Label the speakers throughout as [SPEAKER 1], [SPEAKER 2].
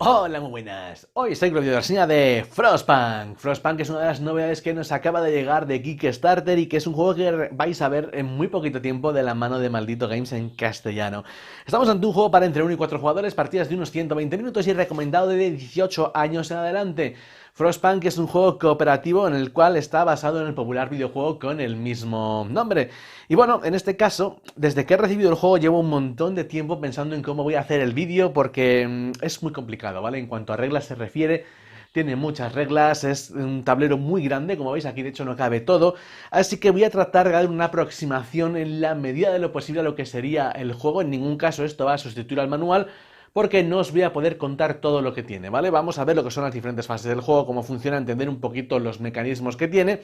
[SPEAKER 1] Hola, muy buenas. Hoy estoy con el vídeo de reseña de Frostpunk. Frostpunk es una de las novedades que nos acaba de llegar de Kickstarter y que es un juego que vais a ver en muy poquito tiempo de la mano de Maldito Games en castellano. Estamos ante un juego para entre 1 y 4 jugadores, partidas de unos 120 minutos y recomendado de 18 años en adelante. Frostpunk es un juego cooperativo en el cual está basado en el popular videojuego con el mismo nombre. Y bueno, en este caso, desde que he recibido el juego llevo un montón de tiempo pensando en cómo voy a hacer el vídeo porque es muy complicado, ¿vale? En cuanto a reglas se refiere, tiene muchas reglas, es un tablero muy grande, como veis aquí de hecho no cabe todo, así que voy a tratar de dar una aproximación en la medida de lo posible a lo que sería el juego. En ningún caso esto va a sustituir al manual, porque no os voy a poder contar todo lo que tiene, ¿vale? Vamos a ver lo que son las diferentes fases del juego, cómo funciona, entender un poquito los mecanismos que tiene,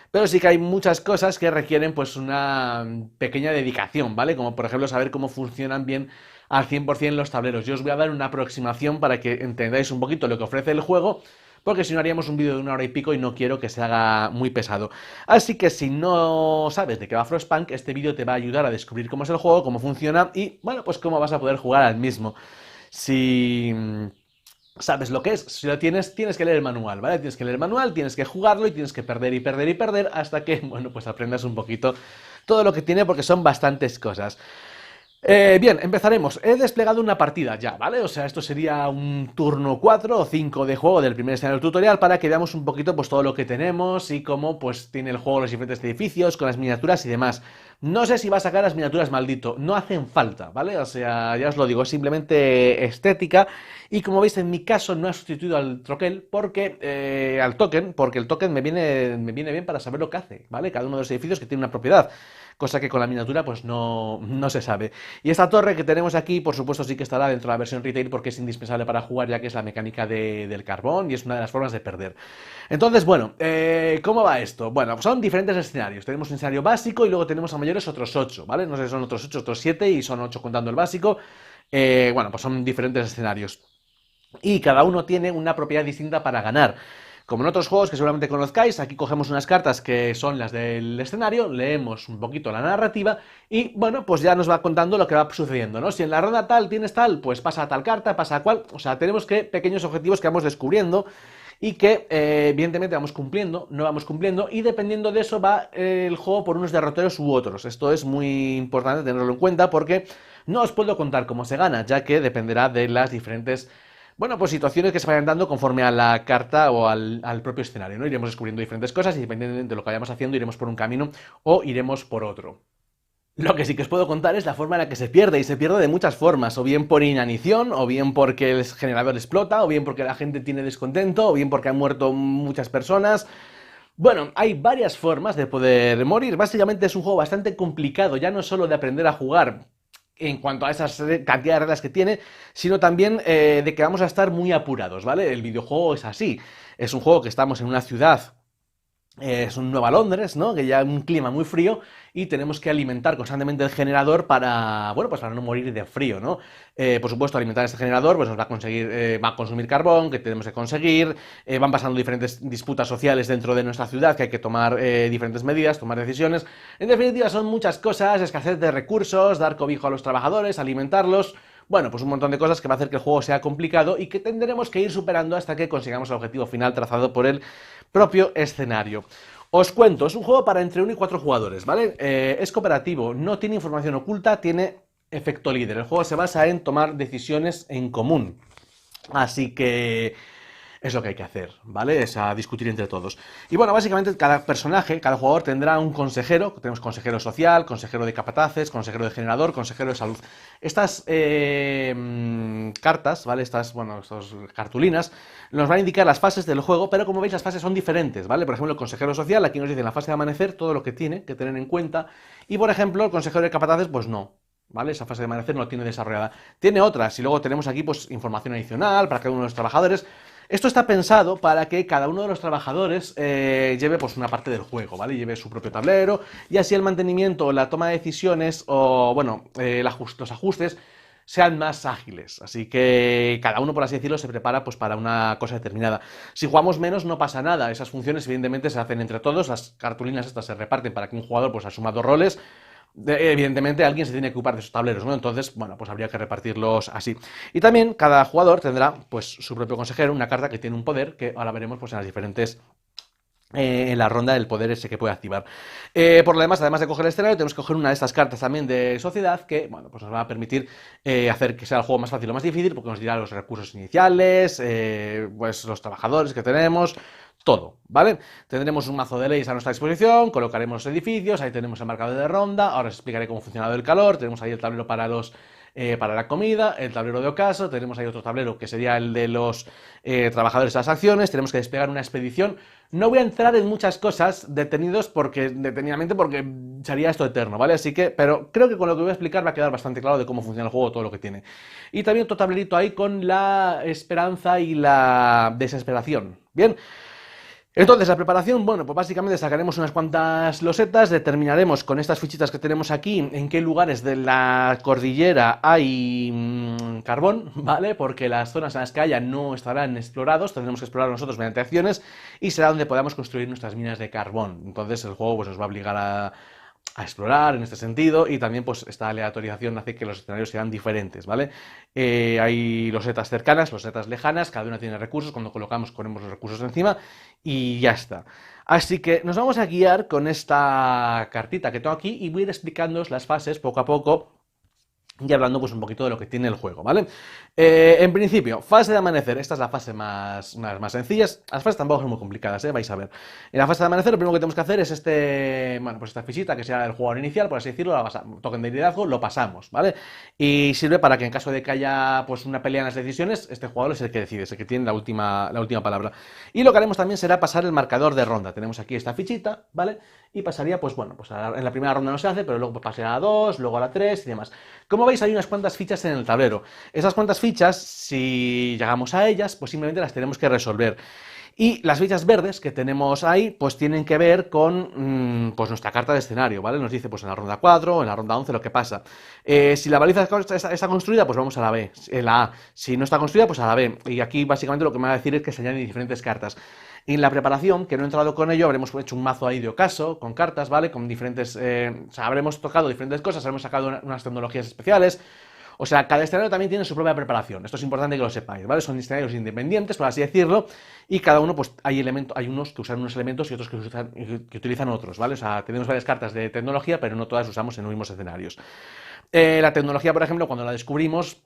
[SPEAKER 1] pero sí que hay muchas cosas que requieren pues una pequeña dedicación, ¿vale? Como por ejemplo saber cómo funcionan bien al 100% los tableros. Yo os voy a dar una aproximación para que entendáis un poquito lo que ofrece el juego, porque si no haríamos un vídeo de 1 hora y pico y no quiero que se haga muy pesado. Así que si no sabes de qué va Frostpunk, este vídeo te va a ayudar a descubrir cómo es el juego, cómo funciona y, bueno, pues cómo vas a poder jugar al mismo. Si sabes lo que es, si lo tienes, tienes que leer el manual, ¿vale? Tienes que leer el manual, tienes que jugarlo y tienes que perder y perder y perder hasta que, bueno, pues aprendas un poquito todo lo que tiene porque son bastantes cosas. Bien, empezaremos. He desplegado una partida ya, ¿vale? O sea, esto sería un turno 4 o 5 de juego del primer escenario tutorial para que veamos un poquito pues todo lo que tenemos y cómo pues tiene el juego los diferentes edificios con las miniaturas y demás. No sé si va a sacar las miniaturas, maldito, no hacen falta, ¿vale? O sea, ya os lo digo, es simplemente estética y como veis en mi caso no he sustituido al troquel porque, al token, porque el token me viene bien para saber lo que hace, ¿vale? Cada uno de los edificios que tiene una propiedad, cosa que con la miniatura pues no se sabe. Y esta torre que tenemos aquí, por supuesto, sí que estará dentro de la versión retail porque es indispensable para jugar, ya que es la mecánica del carbón y es una de las formas de perder. Entonces, bueno, ¿cómo va esto? Bueno, son diferentes escenarios. Tenemos un escenario básico y luego tenemos a mayores otros 8, ¿vale? No sé si son otros 8, otros 7 y son 8 contando el básico. Bueno, pues son diferentes escenarios. Y cada uno tiene una propiedad distinta para ganar. Como en otros juegos que seguramente conozcáis, aquí cogemos unas cartas que son las del escenario, leemos un poquito la narrativa y, bueno, pues ya nos va contando lo que va sucediendo, ¿no? Si en la ronda tal tienes tal, pues pasa a tal carta, pasa a cual. O sea, tenemos que pequeños objetivos que vamos descubriendo y que, evidentemente, vamos cumpliendo, no vamos cumpliendo, y dependiendo de eso va el juego por unos derroteros u otros. Esto es muy importante tenerlo en cuenta porque no os puedo contar cómo se gana, ya que dependerá de las diferentes, bueno, pues situaciones que se vayan dando conforme a la carta o al propio escenario, ¿no? Iremos descubriendo diferentes cosas y dependiendo de lo que vayamos haciendo iremos por un camino o iremos por otro. Lo que sí que os puedo contar es la forma en la que se pierde, y se pierde de muchas formas, o bien por inanición, o bien porque el generador explota, o bien porque la gente tiene descontento, o bien porque han muerto muchas personas. Bueno, hay varias formas de poder morir. Básicamente es un juego bastante complicado, ya no solo de aprender a jugar en cuanto a esas cantidad de reglas que tiene, sino también de que vamos a estar muy apurados, ¿vale? El videojuego es así. Es un juego que estamos en una ciudad, es un Nueva Londres, ¿no? Que ya un clima muy frío y tenemos que alimentar constantemente el generador para, bueno, pues para no morir de frío, ¿no? Por supuesto, alimentar este generador pues nos va a conseguir, va a consumir carbón que tenemos que conseguir, van pasando diferentes disputas sociales dentro de nuestra ciudad que hay que tomar diferentes medidas, tomar decisiones. En definitiva, son muchas cosas, escasez de recursos, dar cobijo a los trabajadores, alimentarlos. Bueno, pues un montón de cosas que va a hacer que el juego sea complicado y que tendremos que ir superando hasta que consigamos el objetivo final trazado por el propio escenario. Os cuento, es un juego para entre 1 y 4 jugadores, ¿vale? Es cooperativo, no tiene información oculta, tiene efecto líder. El juego se basa en tomar decisiones en común. Así que es lo que hay que hacer, ¿vale? Es a discutir entre todos. Y bueno, básicamente cada personaje, cada jugador tendrá un consejero. Tenemos consejero social, consejero de capataces, consejero de generador, consejero de salud. Estas cartas, ¿vale? Estas cartulinas nos van a indicar las fases del juego, pero como veis las fases son diferentes, ¿vale? Por ejemplo, el consejero social aquí nos dice en la fase de amanecer todo lo que tiene que tener en cuenta, y por ejemplo, el consejero de capataces, pues no. ¿Vale? Esa fase de amanecer no la tiene desarrollada. Tiene otras, y luego tenemos aquí pues información adicional para cada uno de los trabajadores. Esto está pensado para que cada uno de los trabajadores lleve pues una parte del juego, ¿vale? Lleve su propio tablero y así el mantenimiento, la toma de decisiones o, bueno, los ajustes sean más ágiles. Así que cada uno, por así decirlo, se prepara pues para una cosa determinada. Si jugamos menos no pasa nada. Esas funciones evidentemente se hacen entre todos. Las cartulinas estas se reparten para que un jugador pues asuma 2 roles. Evidentemente alguien se tiene que ocupar de esos tableros, ¿no? Entonces, bueno, pues habría que repartirlos así. Y también cada jugador tendrá, pues, su propio consejero, una carta que tiene un poder, que ahora veremos, pues, en las diferentes en la ronda del poder ese que puede activar. Por lo demás, además de coger el escenario, tenemos que coger una de estas cartas también de sociedad que, bueno, pues nos va a permitir hacer que sea el juego más fácil o más difícil, porque nos dirá los recursos iniciales, pues los trabajadores que tenemos, todo, ¿vale? Tendremos un mazo de leyes a nuestra disposición, colocaremos los edificios, ahí tenemos el marcador de ronda, ahora os explicaré cómo funciona el calor, tenemos ahí el tablero para la comida, el tablero de ocaso, tenemos ahí otro tablero que sería el de los trabajadores de las acciones, tenemos que desplegar una expedición. No voy a entrar en muchas cosas detenidamente porque sería esto eterno, ¿vale? Así que, pero creo que con lo que voy a explicar va a quedar bastante claro de cómo funciona el juego, todo lo que tiene. Y también otro tablerito ahí con la esperanza y la desesperación. Bien. Entonces, la preparación, bueno, pues básicamente sacaremos unas cuantas losetas, determinaremos con estas fichitas que tenemos aquí en qué lugares de la cordillera hay carbón, ¿vale? Porque las zonas en las que haya no estarán explorados, tendremos que explorar nosotros mediante acciones y será donde podamos construir nuestras minas de carbón. Entonces el juego pues, nos va a obligar a explorar en este sentido y también pues esta aleatorización hace que los escenarios sean diferentes, ¿vale? Hay losetas cercanas, losetas lejanas, cada una tiene recursos, cuando colocamos ponemos los recursos encima y ya está. Así que nos vamos a guiar con esta cartita que tengo aquí y voy a ir explicándoos las fases poco a poco y hablando pues un poquito de lo que tiene el juego, ¿vale? En principio, fase de amanecer, esta es la fase más sencilla, las fases tampoco son muy complicadas, vais a ver. En la fase de amanecer lo primero que tenemos que hacer es bueno, pues esta fichita que será el jugador inicial, por así decirlo, token de liderazgo, lo pasamos, ¿vale? Y sirve para que en caso de que haya pues una pelea en las decisiones, este jugador es el que decide, es el que tiene la última palabra. Y lo que haremos también será pasar el marcador de ronda, tenemos aquí esta fichita, ¿vale? Y pasaría, pues bueno, pues en la primera ronda no se hace, pero luego pasaría a la 2, luego a la 3 y demás. Como veis, hay unas cuantas fichas en el tablero. Esas cuantas fichas, si llegamos a ellas, pues simplemente las tenemos que resolver. Y las fichas verdes que tenemos ahí, pues tienen que ver con pues nuestra carta de escenario, ¿vale? Nos dice, pues en la ronda 4 o en la ronda 11 lo que pasa. Si la baliza está construida, pues vamos a la B, la A. Si no está construida, pues a la B. Y aquí básicamente lo que me va a decir es que se añaden diferentes cartas. Y en la preparación, que no he entrado con ello, habremos hecho un mazo ahí de ocaso, con cartas, ¿vale? Con diferentes... o sea, habremos tocado diferentes cosas, habremos sacado unas tecnologías especiales. O sea, cada escenario también tiene su propia preparación. Esto es importante que lo sepáis, ¿vale? Son escenarios independientes, por así decirlo, y cada uno, pues, hay unos que usan unos elementos y otros que utilizan otros, ¿vale? O sea, tenemos varias cartas de tecnología, pero no todas usamos en los mismos escenarios. La tecnología, por ejemplo, cuando la descubrimos,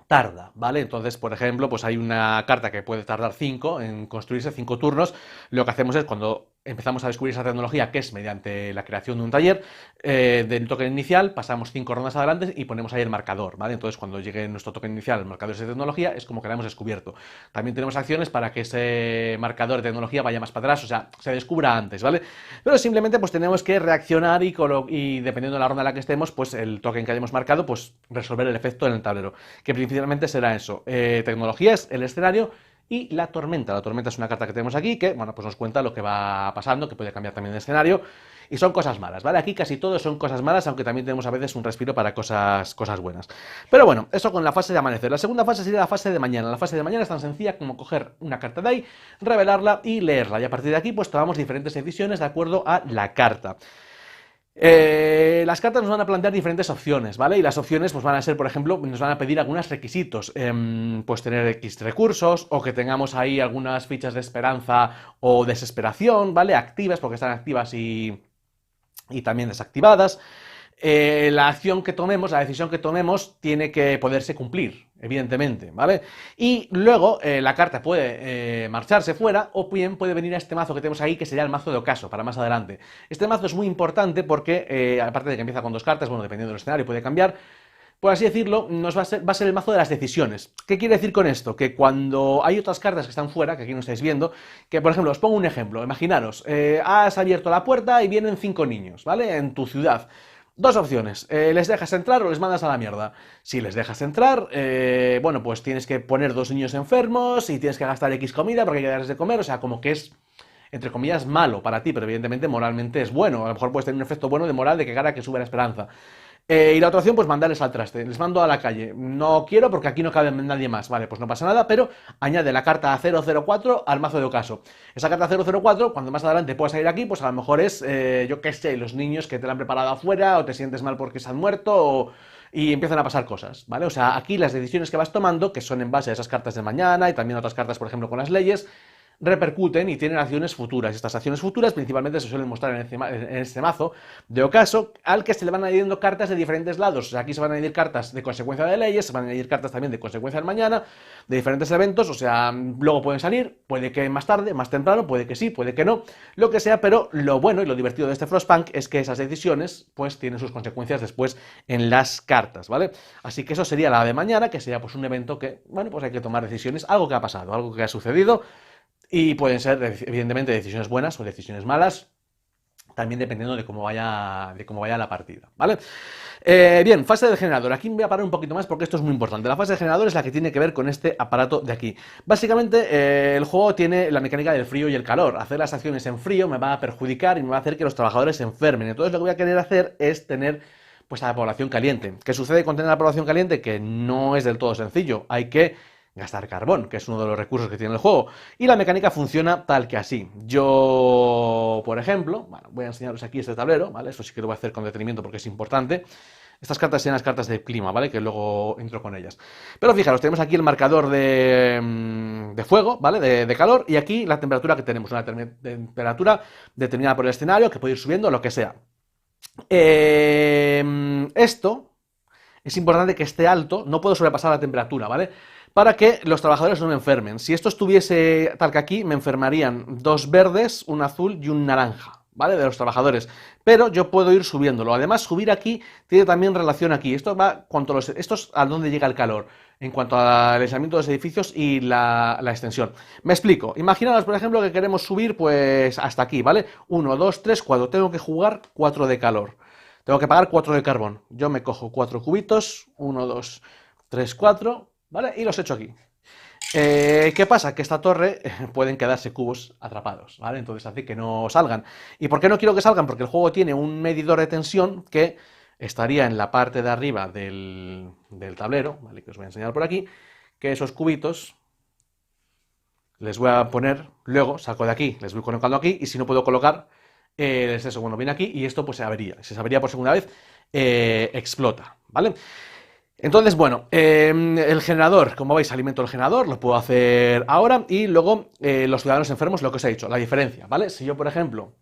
[SPEAKER 1] tarda, ¿vale? Entonces, por ejemplo, pues hay una carta que puede tardar 5 en construirse, 5 turnos. Lo que hacemos es cuando empezamos a descubrir esa tecnología, que es mediante la creación de un taller, del token inicial, pasamos 5 rondas adelante y ponemos ahí el marcador, ¿vale? Entonces, cuando llegue nuestro token inicial, el marcador de tecnología, es como que la hemos descubierto. También tenemos acciones para que ese marcador de tecnología vaya más para atrás, o sea, se descubra antes, ¿vale? Pero simplemente pues tenemos que reaccionar y dependiendo de la ronda en la que estemos, pues el token que hayamos marcado, pues resolver el efecto en el tablero, que principalmente será eso, tecnologías, el escenario y la tormenta. La tormenta es una carta que tenemos aquí que, bueno, pues nos cuenta lo que va pasando, que puede cambiar también de escenario y son cosas malas, ¿vale? Aquí casi todo son cosas malas, aunque también tenemos a veces un respiro para cosas buenas. Pero bueno, eso con la fase de amanecer. La segunda fase sería la fase de mañana. La fase de mañana es tan sencilla como coger una carta de ahí, revelarla y leerla. Y a partir de aquí, pues tomamos diferentes decisiones de acuerdo a la carta. Las cartas nos van a plantear diferentes opciones, ¿vale? Y las opciones pues van a ser, por ejemplo, nos van a pedir algunos requisitos, pues tener X recursos o que tengamos ahí algunas fichas de esperanza o desesperación, ¿vale? Activas porque están activas y también desactivadas. La acción que tomemos, la decisión que tomemos, tiene que poderse cumplir, evidentemente, ¿vale? Y luego la carta puede marcharse fuera o bien puede venir a este mazo que tenemos ahí, que sería el mazo de ocaso, para más adelante. Este mazo es muy importante porque, aparte de que empieza con 2 cartas, bueno, dependiendo del escenario puede cambiar, por así decirlo, va a ser el mazo de las decisiones. ¿Qué quiere decir con esto? Que cuando hay otras cartas que están fuera, que aquí no estáis viendo, que por ejemplo, os pongo un ejemplo, imaginaros, has abierto la puerta y vienen 5 niños, ¿vale? En tu ciudad. 2 opciones, les dejas entrar o les mandas a la mierda. Si les dejas entrar, bueno, pues tienes que poner 2 niños enfermos y tienes que gastar X comida porque hay que darles de comer, o sea, como que es, entre comillas, malo para ti, pero evidentemente moralmente es bueno. A lo mejor puedes tener un efecto bueno de moral de que cara que sube la esperanza. Y la otra opción, pues mandarles al traste. Les mando a la calle. No quiero porque aquí no cabe nadie más. Vale, pues no pasa nada, pero añade la carta 004 al mazo de ocaso. Esa carta 004, cuando más adelante puedas salir aquí, pues a lo mejor es, yo qué sé, los niños que te la han preparado afuera, o te sientes mal porque se han muerto, y empiezan a pasar cosas, ¿vale? O sea, aquí las decisiones que vas tomando, que son en base a esas cartas de mañana y también otras cartas, por ejemplo, con las leyes, repercuten y tienen acciones futuras. Estas acciones futuras principalmente se suelen mostrar en este mazo de ocaso, al que se le van añadiendo cartas de diferentes lados. O sea, aquí se van a añadir cartas de consecuencia de leyes, se van a añadir cartas también de consecuencia del mañana, de diferentes eventos. O sea, luego pueden salir, puede que más tarde, más temprano, puede que sí, puede que no, lo que sea, pero lo bueno y lo divertido de este Frostpunk es que esas decisiones pues tienen sus consecuencias después en las cartas, ¿vale? Así que eso sería la de mañana, que sería pues un evento que, bueno, pues hay que tomar decisiones, algo que ha pasado, algo que ha sucedido. Y pueden ser, evidentemente, decisiones buenas o decisiones malas, también dependiendo de cómo vaya la partida, ¿vale? Bien, fase del generador. Aquí me voy a parar un poquito más porque esto es muy importante. La fase del generador es la que tiene que ver con este aparato de aquí. Básicamente, el juego tiene la mecánica del frío y el calor. Hacer las acciones en frío me va a perjudicar y me va a hacer que los trabajadores se enfermen. Entonces, lo que voy a querer hacer es tener pues a la población caliente. ¿Qué sucede con tener a la población caliente? Que no es del todo sencillo. Hay que gastar carbón, que es uno de los recursos que tiene el juego. Y la mecánica funciona tal que así. Yo, por ejemplo, bueno, voy a enseñaros aquí este tablero, ¿vale? Eso sí que lo voy a hacer con detenimiento porque es importante. Estas cartas serían las cartas de clima, ¿vale? Que luego entro con ellas. Pero fijaros, tenemos aquí el marcador de fuego, ¿vale? De calor, y aquí la temperatura que tenemos, una temperatura determinada por el escenario, que puede ir subiendo, lo que sea. Esto es importante que esté alto, no puedo sobrepasar la temperatura, ¿vale? Para que los trabajadores no me enfermen. Si esto estuviese tal que aquí, me enfermarían 2 verdes, un azul y un naranja, ¿vale? De los trabajadores. Pero yo puedo ir subiéndolo. Además, subir aquí tiene también relación aquí. Esto va cuanto esto es a dónde llega el calor, en cuanto al aislamiento de los edificios y la extensión. Me explico. Imaginaos, por ejemplo, que queremos subir pues hasta aquí, ¿vale? 1, 2, 3, 4. Tengo que jugar 4 de calor. Tengo que pagar 4 de carbón. Yo me cojo 4 cubitos, 1, 2, 3, 4, ¿vale? Y los echo aquí. ¿Qué pasa? Que esta torre pueden quedarse cubos atrapados, ¿vale? Entonces hace que no salgan. ¿Y por qué no quiero que salgan? Porque el juego tiene un medidor de tensión que estaría en la parte de arriba del tablero, ¿vale? Que os voy a enseñar por aquí, que esos cubitos les voy a poner, luego saco de aquí, les voy colocando aquí, y si no puedo colocar, es eso, bueno, viene aquí y esto pues se avería. Si se avería por segunda vez, explota, ¿vale? Entonces, bueno, el generador, como veis, alimento el generador, lo puedo hacer ahora, y luego los ciudadanos enfermos, lo que os he dicho, la diferencia, ¿vale? Si yo, por ejemplo,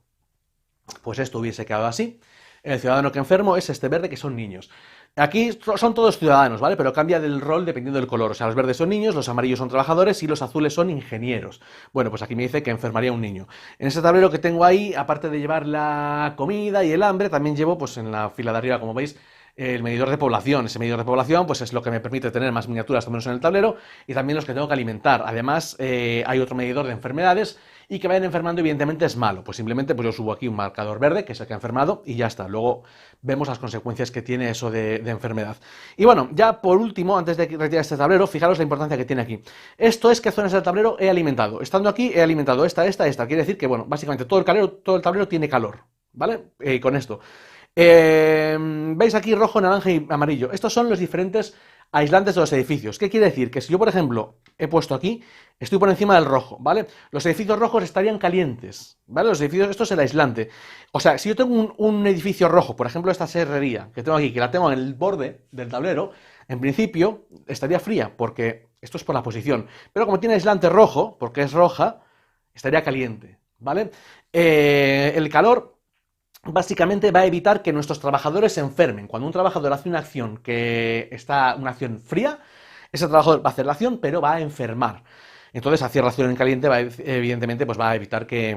[SPEAKER 1] pues esto hubiese quedado así, el ciudadano que enfermo es este verde, que son niños. Aquí son todos ciudadanos, ¿vale? Pero cambia del rol dependiendo del color. O sea, los verdes son niños, los amarillos son trabajadores y los azules son ingenieros. Bueno, pues aquí me dice que enfermaría un niño. En este tablero que tengo ahí, aparte de llevar la comida y el hambre, también llevo, pues en la fila de arriba, como veis, el medidor de población. Ese medidor de población pues es lo que me permite tener más miniaturas o menos en el tablero, y también los que tengo que alimentar. Además, hay otro medidor de enfermedades, y que vayan enfermando evidentemente es malo. Pues simplemente pues yo subo aquí un marcador verde, que es el que ha enfermado, y ya está. Luego vemos las consecuencias que tiene eso de enfermedad. Y bueno, ya por último, antes de retirar este tablero, fijaros la importancia que tiene aquí. Esto es qué zonas del tablero he alimentado. Estando aquí he alimentado esta. Quiere decir que, bueno, básicamente todo el tablero tiene calor, ¿vale? Con esto. Veis aquí rojo, naranja y amarillo. Estos son los diferentes aislantes de los edificios. ¿Qué quiere decir? Que si yo, por ejemplo, he puesto aquí, estoy por encima del rojo, ¿vale? Los edificios rojos estarían calientes, ¿vale? Los edificios, esto es el aislante. O sea, si yo tengo un edificio rojo, por ejemplo, esta serrería que tengo aquí, que la tengo en el borde del tablero, en principio estaría fría, porque esto es por la posición. Pero como tiene aislante rojo, porque es roja, estaría caliente, ¿vale? El calor básicamente va a evitar que nuestros trabajadores se enfermen. Cuando un trabajador hace una acción una acción fría, ese trabajador va a hacer la acción, pero va a enfermar. Entonces, hacer la acción en caliente evidentemente pues va a evitar que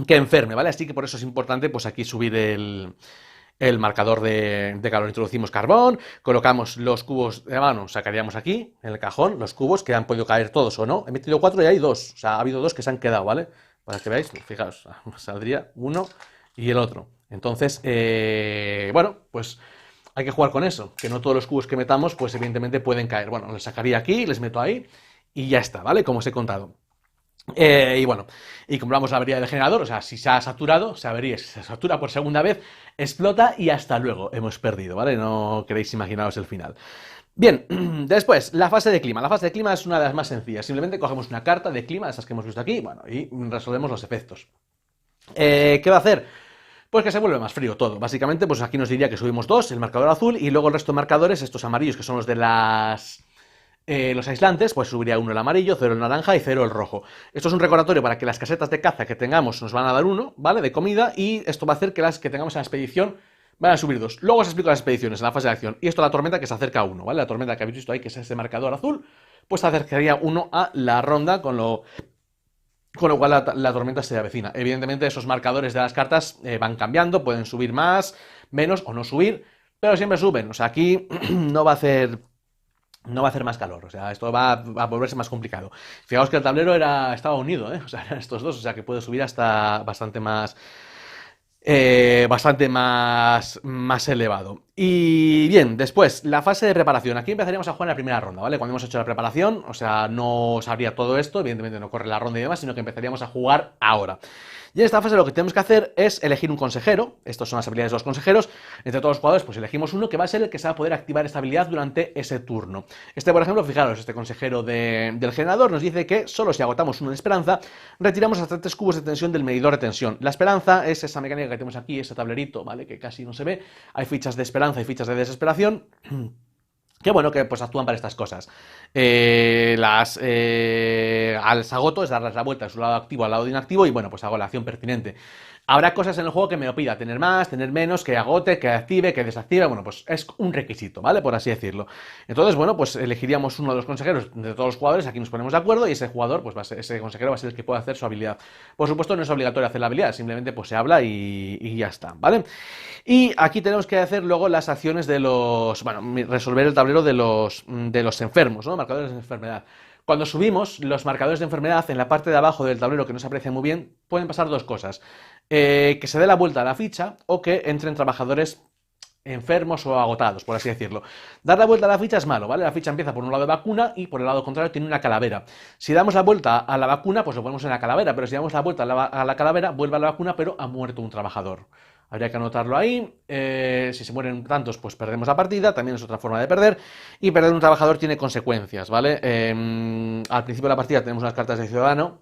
[SPEAKER 1] enferme, ¿vale? Así que por eso es importante pues aquí subir el marcador de calor. Introducimos carbón, colocamos los cubos de mano, sacaríamos aquí, en el cajón, los cubos que han podido caer todos o no. He metido 4 y hay 2, o sea, ha habido 2 que se han quedado, ¿vale? Para que veáis, fijaos, saldría uno y el otro. Entonces, bueno, pues hay que jugar con eso, que no todos los cubos que metamos, pues evidentemente pueden caer. Bueno, les sacaría aquí, les meto ahí y ya está, ¿vale? Como os he contado. Y bueno, y comprobamos la avería del generador, o sea, si se ha saturado, se avería, si se satura por segunda vez, explota y hasta luego, hemos perdido, ¿vale? No queréis imaginaros el final. Bien, después, la fase de clima. La fase de clima es una de las más sencillas. Simplemente cogemos una carta de clima, esas que hemos visto aquí, bueno, y resolvemos los efectos. ¿Qué va a hacer? Pues que se vuelve más frío todo. Básicamente, pues aquí nos diría que subimos 2, el marcador azul, y luego el resto de marcadores, estos amarillos que son los de los aislantes, pues subiría 1 el amarillo, 0 el naranja y 0 el rojo. Esto es un recordatorio para que las casetas de caza que tengamos nos van a dar 1, ¿vale? De comida, y esto va a hacer que las que tengamos en la expedición van a subir 2. Luego os explico las expediciones en la fase de acción. Y esto la tormenta que se acerca a 1, ¿vale? La tormenta que habéis visto ahí, que es ese marcador azul, pues se acercaría 1 a la ronda, con lo cual la tormenta se avecina. Evidentemente esos marcadores de las cartas van cambiando, pueden subir más, menos o no subir, pero siempre suben. O sea, aquí no va a hacer más calor, o sea, esto va a volverse más complicado. Fijaos que el tablero estaba unido, ¿eh? O sea, eran estos dos, o sea, que puede subir hasta bastante más elevado. Y bien, después, la fase de preparación. Aquí empezaríamos a jugar en la primera ronda, ¿vale? Cuando hemos hecho la preparación, o sea, no sabría todo esto, evidentemente no corre la ronda y demás, sino que empezaríamos a jugar ahora. Y en esta fase lo que tenemos que hacer es elegir un consejero. Estas son las habilidades de los consejeros. Entre todos los jugadores, pues elegimos uno que va a ser el que se va a poder activar esta habilidad durante ese turno. Por ejemplo, fijaros, este consejero del generador nos dice que solo si agotamos uno de esperanza, retiramos hasta 3 cubos de tensión del medidor de tensión. La esperanza es esa mecánica que tenemos aquí, ese tablerito, ¿vale? Que casi no se ve. Hay fichas de esperanza y fichas de desesperación. Que bueno, que pues actúan para estas cosas. Al agoto es darles la vuelta de su lado activo al lado de inactivo y bueno, pues hago la acción pertinente. Habrá cosas en el juego que me lo pida, tener más, tener menos, que agote, que active, que desactive, bueno, pues es un requisito, ¿vale? Por así decirlo. Entonces, bueno, pues elegiríamos uno de los consejeros de todos los jugadores, aquí nos ponemos de acuerdo y ese jugador, pues ese consejero va a ser el que pueda hacer su habilidad. Por supuesto, no es obligatorio hacer la habilidad, simplemente pues se habla y ya está, ¿vale? Y aquí tenemos que hacer luego las acciones bueno, resolver el tablero de los enfermos, ¿no? Marcadores de enfermedad. Cuando subimos los marcadores de enfermedad en la parte de abajo del tablero, que no se aprecia muy bien, pueden pasar dos cosas. Que se dé la vuelta a la ficha o que entren trabajadores enfermos o agotados, por así decirlo. Dar la vuelta a la ficha es malo, ¿vale? La ficha empieza por un lado de vacuna y por el lado contrario tiene una calavera. Si damos la vuelta a la vacuna, pues lo ponemos en la calavera, pero si damos la vuelta a la calavera, vuelve a la vacuna, pero ha muerto un trabajador. Habría que anotarlo ahí. Si se mueren tantos, pues perdemos la partida. También es otra forma de perder. Y perder un trabajador tiene consecuencias, ¿vale? Al principio de la partida tenemos unas cartas de ciudadano.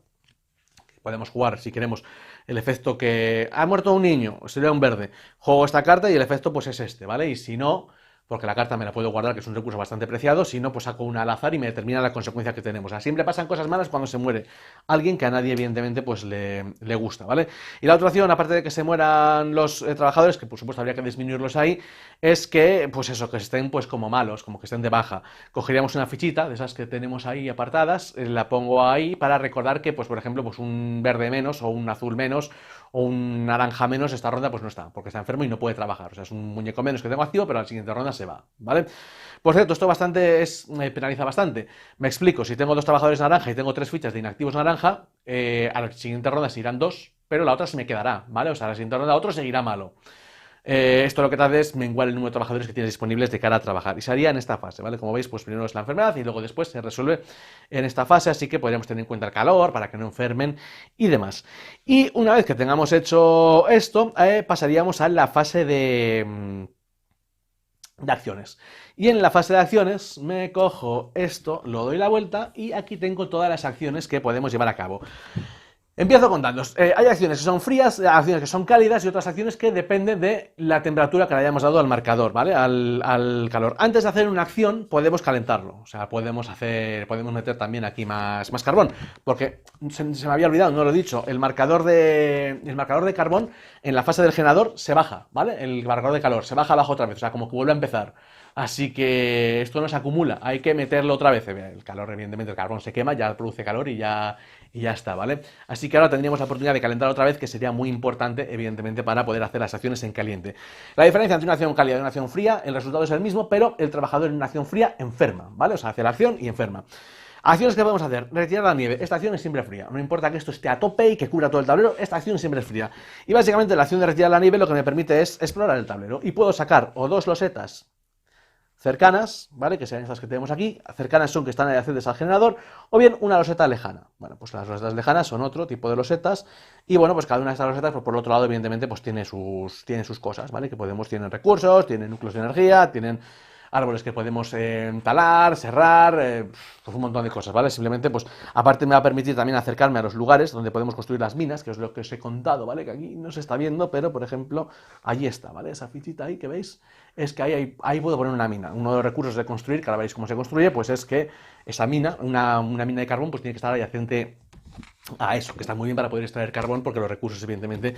[SPEAKER 1] Podemos jugar, si queremos, el efecto que ha muerto un niño, sería un verde. Juego esta carta y el efecto pues es este, ¿vale? Y si no, porque la carta me la puedo guardar, que es un recurso bastante preciado, si no, pues saco una al azar y me determina la consecuencia que tenemos. O sea, siempre pasan cosas malas cuando se muere alguien que a nadie, evidentemente, pues le gusta, ¿vale? Y la otra opción, aparte de que se mueran los trabajadores, que por supuesto habría que disminuirlos ahí, es que, pues eso, que estén pues como malos, como que estén de baja. Cogeríamos una fichita de esas que tenemos ahí apartadas, la pongo ahí para recordar que, pues por ejemplo, pues un verde menos o un azul menos o un naranja menos esta ronda pues no está, porque está enfermo y no puede trabajar. O sea, es un muñeco menos que tengo activo, pero a la siguiente ronda se va, ¿vale? Por cierto, esto me penaliza bastante. Me explico, si tengo 2 trabajadores naranja y tengo 3 fichas de inactivos naranja, a la siguiente ronda se irán 2, pero la otra se me quedará, ¿vale? O sea, a la siguiente ronda otro seguirá malo. Esto lo que te hace es menguar el número de trabajadores que tienes disponibles de cara a trabajar. Y se haría en esta fase, ¿vale? Como veis, pues primero es la enfermedad y luego después se resuelve en esta fase, así que podríamos tener en cuenta el calor para que no enfermen y demás. Y una vez que tengamos hecho esto, pasaríamos a la fase de acciones. Y en la fase de acciones me cojo esto, lo doy la vuelta y aquí tengo todas las acciones que podemos llevar a cabo. Empiezo contando. Hay acciones que son frías, acciones que son cálidas y otras acciones que dependen de la temperatura que le hayamos dado al marcador, ¿vale? Al calor. Antes de hacer una acción podemos calentarlo. O sea, podemos meter también aquí más carbón. Porque se me había olvidado, no lo he dicho. El marcador de carbón en la fase del generador se baja, ¿vale? El marcador de calor se baja abajo otra vez. O sea, como que vuelve a empezar. Así que esto no se acumula, hay que meterlo otra vez. El calor, evidentemente, el carbón se quema, ya produce calor y ya está, ¿vale? Así que ahora tendríamos la oportunidad de calentar otra vez, que sería muy importante, evidentemente, para poder hacer las acciones en caliente. La diferencia entre una acción cálida y una acción fría, el resultado es el mismo, pero el trabajador en una acción fría enferma, ¿vale? O sea, hace la acción y enferma. Acciones que podemos hacer. Retirar la nieve. Esta acción es siempre fría. No importa que esto esté a tope y que cubra todo el tablero, esta acción siempre es fría. Y básicamente la acción de retirar la nieve lo que me permite es explorar el tablero. Y puedo sacar o 2 losetas cercanas, ¿vale? Que sean estas que tenemos aquí. Cercanas son que están adyacentes al generador, o bien una loseta lejana. Bueno, pues las losetas lejanas son otro tipo de losetas, y bueno, pues cada una de estas losetas, pues por el otro lado, evidentemente, pues tiene sus cosas, ¿vale? Tienen recursos, tienen núcleos de energía, tienen árboles que podemos talar, serrar, pues un montón de cosas, ¿vale? Simplemente, pues, aparte me va a permitir también acercarme a los lugares donde podemos construir las minas, que es lo que os he contado, ¿vale? Que aquí no se está viendo, pero, por ejemplo, allí está, ¿vale? Esa fichita ahí que veis, es que ahí puedo poner una mina. Uno de los recursos de construir, que ahora veréis cómo se construye, pues es que esa mina, una mina de carbón, pues tiene que estar adyacente a eso, que está muy bien para poder extraer carbón, porque los recursos, evidentemente,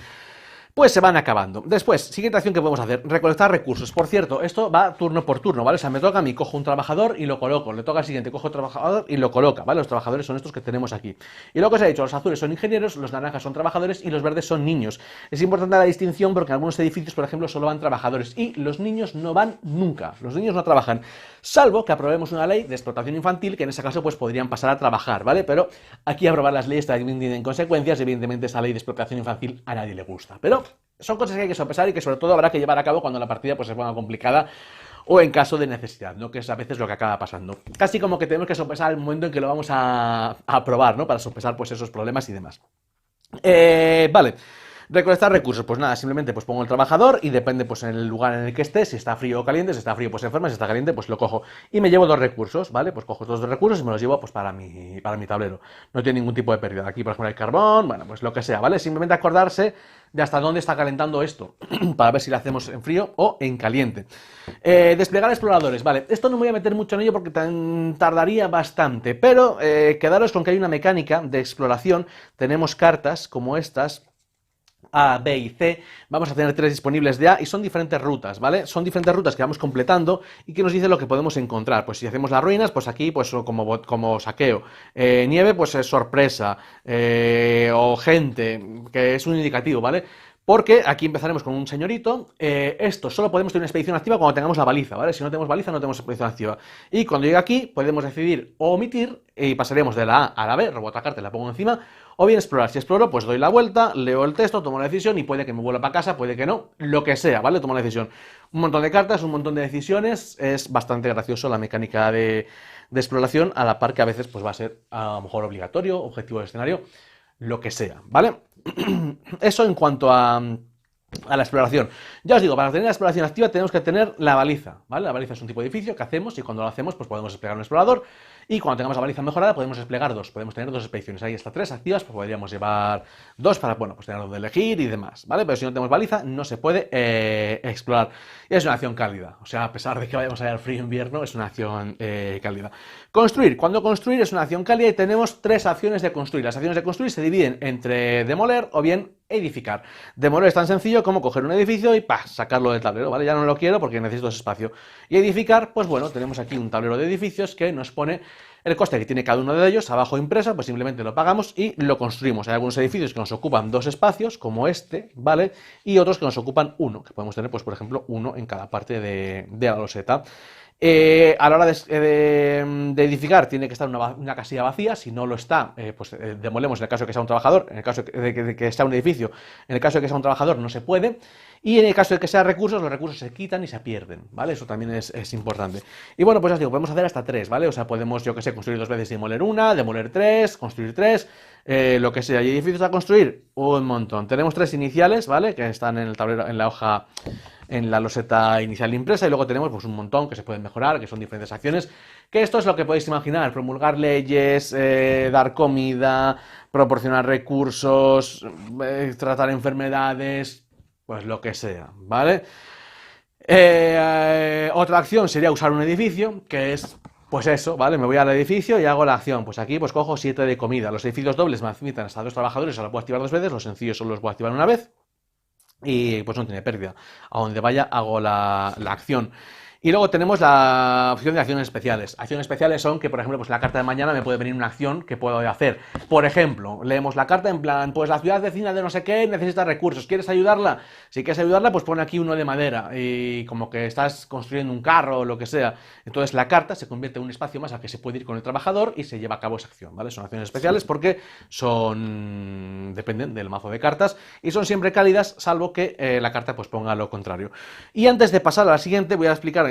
[SPEAKER 1] pues se van acabando. Después, siguiente acción que podemos hacer, recolectar recursos. Por cierto, esto va turno por turno, ¿vale? O sea, me toca a mí, cojo un trabajador y lo coloco, le toca al siguiente, cojo otro trabajador y lo coloca, ¿vale? Los trabajadores son estos que tenemos aquí. Y lo que os he dicho, los azules son ingenieros, los naranjas son trabajadores y los verdes son niños. Es importante la distinción porque en algunos edificios, por ejemplo, solo van trabajadores y los niños no van nunca, los niños no trabajan, salvo que aprobemos una ley de explotación infantil, que en ese caso pues podrían pasar a trabajar, ¿vale? Pero aquí aprobar las leyes también tienen consecuencias, evidentemente esa ley de explotación infantil a nadie le gusta, pero son cosas que hay que sopesar y que sobre todo habrá que llevar a cabo cuando la partida pues se ponga complicada o en caso de necesidad, ¿no? Que es a veces lo que acaba pasando. Casi como que tenemos que sopesar el momento en que lo vamos a probar, ¿no? Para sopesar pues esos problemas y demás. Vale. Recolectar recursos, pues nada, simplemente pues pongo el trabajador y depende pues en el lugar en el que esté, si está frío o caliente, si está frío pues se enferma, si está caliente pues lo cojo y me llevo 2 recursos, ¿vale? Pues cojo estos 2 recursos y me los llevo pues para mi tablero, no tiene ningún tipo de pérdida. Aquí por ejemplo hay carbón, bueno, pues lo que sea, ¿vale? Simplemente acordarse de hasta dónde está calentando esto, para ver si lo hacemos en frío o en caliente. Desplegar exploradores, vale, esto no me voy a meter mucho en ello porque tardaría bastante, pero quedaros con que hay una mecánica de exploración, tenemos cartas como estas, A, B y C, vamos a tener 3 disponibles de A y son diferentes rutas, ¿vale? Son diferentes rutas que vamos completando y que nos dice lo que podemos encontrar. Pues si hacemos las ruinas, pues aquí pues como saqueo. Nieve, pues es sorpresa. O gente, que es un indicativo, ¿vale? Porque aquí empezaremos con un señorito. Esto solo podemos tener una expedición activa cuando tengamos la baliza, ¿vale? Si no tenemos baliza, no tenemos expedición activa. Y cuando llegue aquí, podemos decidir o omitir y pasaremos de la A a la B, robo otra carta y la pongo encima, o bien explorar. Si exploro, pues doy la vuelta, leo el texto, tomo la decisión y puede que me vuelva para casa, puede que no, lo que sea, ¿vale? Tomo la decisión. Un montón de cartas, un montón de decisiones. Es bastante gracioso la mecánica de exploración, a la par que a veces pues va a ser a lo mejor obligatorio, objetivo de escenario, lo que sea, ¿vale? Eso en cuanto a la exploración. Ya os digo, para tener la exploración activa tenemos que tener la baliza, ¿vale? La baliza es un tipo de edificio que hacemos y cuando lo hacemos pues podemos desplegar un explorador y cuando tengamos la baliza mejorada podemos desplegar 2, podemos tener 2 expediciones, ahí hasta 3 activas, pues podríamos llevar 2 para, bueno, pues tener donde elegir y demás, ¿vale? Pero si no tenemos baliza no se puede explorar. Y es una acción cálida, o sea, a pesar de que vayamos a ir al frío invierno, es una acción cálida. Construir, cuando construir es una acción cálida y tenemos 3 acciones de construir. Las acciones de construir se dividen entre demoler o bien edificar. Demoler es tan sencillo como coger un edificio y sacarlo del tablero, ¿vale? Ya no lo quiero porque necesito ese espacio. Y edificar, pues bueno, tenemos aquí un tablero de edificios que nos pone el coste que tiene cada uno de ellos, abajo impresa, pues simplemente lo pagamos y lo construimos. Hay algunos edificios que nos ocupan 2 espacios, como este, ¿vale? Y otros que nos ocupan 1, que podemos tener, pues por ejemplo, 1 en cada parte de la loseta. A la hora de edificar tiene que estar una casilla vacía, si no lo está, pues demolemos en el caso de que sea un trabajador, en el caso de que sea un edificio, en el caso de que sea un trabajador no se puede, y en el caso de que sean recursos, los recursos se quitan y se pierden, ¿vale? Eso también es importante. Y bueno, pues os digo, podemos hacer hasta 3, ¿vale? O sea, podemos, yo que sé, construir 2 veces y demoler una, demoler 3, construir 3, lo que sea. Y edificios a construir, un montón. Tenemos 3 iniciales, ¿vale? Que están en el tablero, en la hoja, en la loseta inicial impresa, y luego tenemos pues un montón que se pueden mejorar, que son diferentes acciones, que esto es lo que podéis imaginar: promulgar leyes, dar comida, proporcionar recursos, tratar enfermedades, pues lo que sea, ¿vale? Otra acción sería usar un edificio, que es pues eso, ¿vale? Me voy al edificio y hago la acción. Pues aquí pues cojo 7 de comida. Los edificios dobles me admiten hasta 2 trabajadores, solo puedo activar 2 veces, los sencillos solo los puedo activar una vez. Y pues no tiene pérdida. A donde vaya hago la acción. Y luego tenemos la opción de acciones especiales. Acciones especiales son que, por ejemplo, pues en la carta de mañana me puede venir una acción que puedo hacer. Por ejemplo, leemos la carta en plan, pues la ciudad vecina de no sé qué necesita recursos. ¿Quieres ayudarla? Si quieres ayudarla, pues pone aquí uno de madera. Y como que estás construyendo un carro o lo que sea. Entonces la carta se convierte en un espacio más al que se puede ir con el trabajador y se lleva a cabo esa acción, ¿vale? Son acciones especiales porque dependen del mazo de cartas y son siempre cálidas, salvo que la carta pues ponga lo contrario. Y antes de pasar a la siguiente, voy a explicar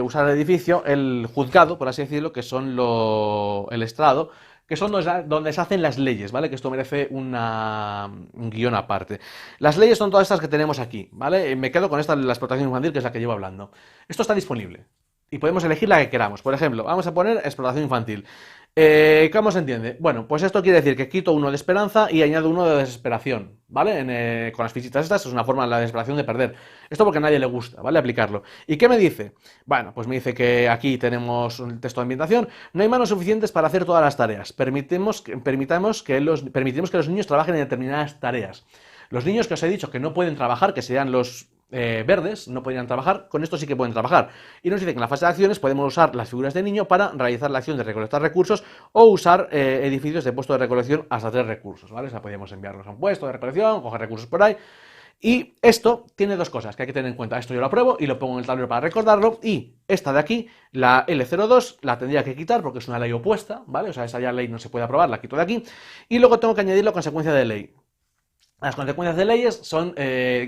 [SPEAKER 1] usar el edificio, el juzgado, por así decirlo, que son el estrado, que son donde se hacen las leyes, ¿vale? Que esto merece un guión aparte. Las leyes son todas estas que tenemos aquí, ¿vale? Me quedo con esta, la explotación infantil, que es la que llevo hablando. Esto está disponible. Y podemos elegir la que queramos. Por ejemplo, vamos a poner explotación infantil. ¿Cómo se entiende? Bueno, pues esto quiere decir que quito uno de esperanza y añado uno de desesperación, ¿vale? Con las fichitas estas es una forma de la desesperación de perder. Esto porque a nadie le gusta, ¿vale? Aplicarlo. ¿Y qué me dice? Bueno, pues me dice que aquí tenemos un texto de ambientación. No hay manos suficientes para hacer todas las tareas. Permitimos que los niños trabajen en determinadas tareas. Los niños que os he dicho que no pueden trabajar, que serían los verdes, no podrían trabajar, con esto sí que pueden trabajar. Y nos dice que en la fase de acciones podemos usar las figuras de niño para realizar la acción de recolectar recursos o usar edificios de puesto de recolección hasta 3 recursos, ¿vale? O sea, podríamos enviarlos a un puesto de recolección, coger recursos por ahí. Y esto tiene dos cosas que hay que tener en cuenta. Esto yo lo apruebo y lo pongo en el tablero para recordarlo. Y esta de aquí, la L02, la tendría que quitar porque es una ley opuesta, ¿vale? O sea, esa ya ley no se puede aprobar, la quito de aquí. Y luego tengo que añadir la consecuencia de ley. Las consecuencias de leyes son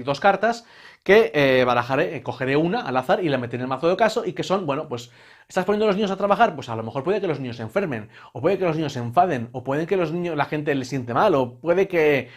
[SPEAKER 1] dos cartas que barajaré, cogeré una al azar y la meteré en el mazo de ocaso y que son, bueno, pues estás poniendo a los niños a trabajar, pues a lo mejor puede que los niños se enfermen, o puede que los niños se enfaden, o puede que los niños, la gente les siente mal, o puede que